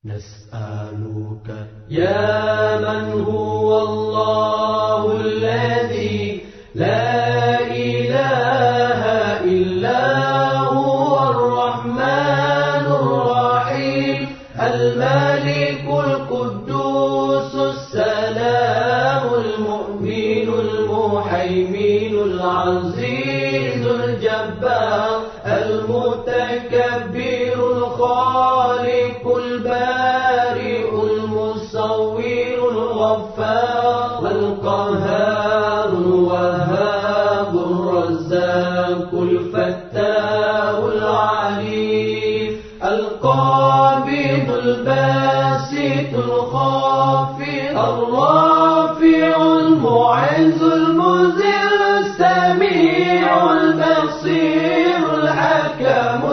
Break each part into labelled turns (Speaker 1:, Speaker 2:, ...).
Speaker 1: نسألك يا من هو الله الذي لا إله إلا هو الرحمن الرحيم الملك القدوس السلام المؤمن المهيمن العزيز الجبار المتكبر الخالق البارئ المصور الغفار القهار الوهاب الرزاق الفتاح العليم القابض الباسط الخافض الرافع المعز المذل السميع البصير الحكم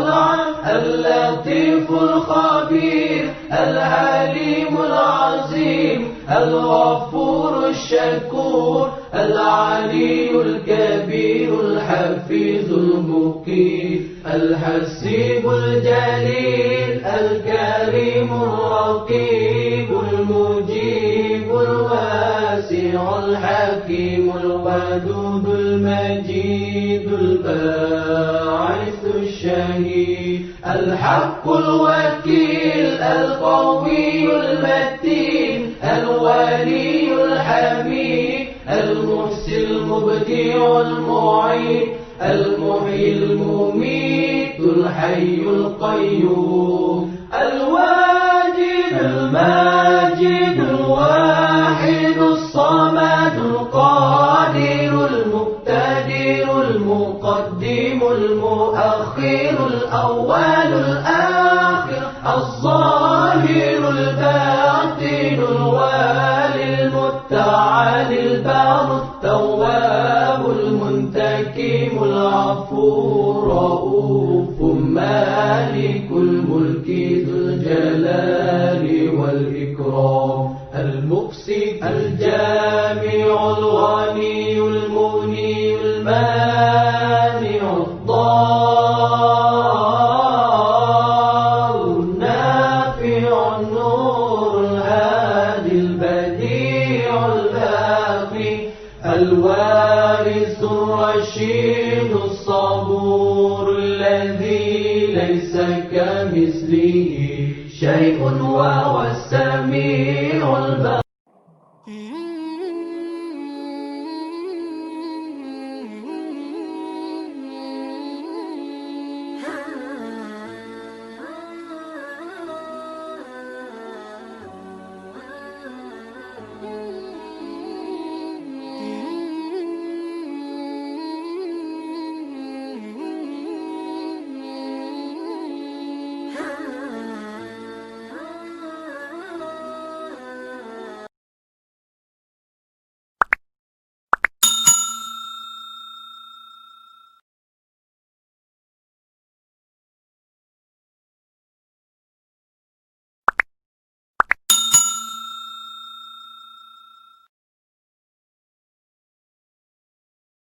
Speaker 1: اللطيف الخبير العليم العظيم الغفور الشكور العلي الكبير الحفيظ المقيم الحسيب الجليل الكريم الرقيب المجيب الواسع الحكيم الودود المجيد الباعث الشهيد الحق الوكيل القوي المتين الولي الحميد المحسن المبدع المعيد المحيي المميت الحي القيوم الواجد الماجد الواحد الصمد القادر المقتدر المقدم المؤخر الأول الآخر الظاهر الباطن الوالي المتعالي البار التواب المنتكم العفو الرؤوف مالك الملك ذو الجلال والإكرام المقسط الجامع الغني المغني المانع الضار النافع النور الهادي البديع الباقي الوارث الرشيد الصبور الذي ليس كمثله شيء وهو السميع البصير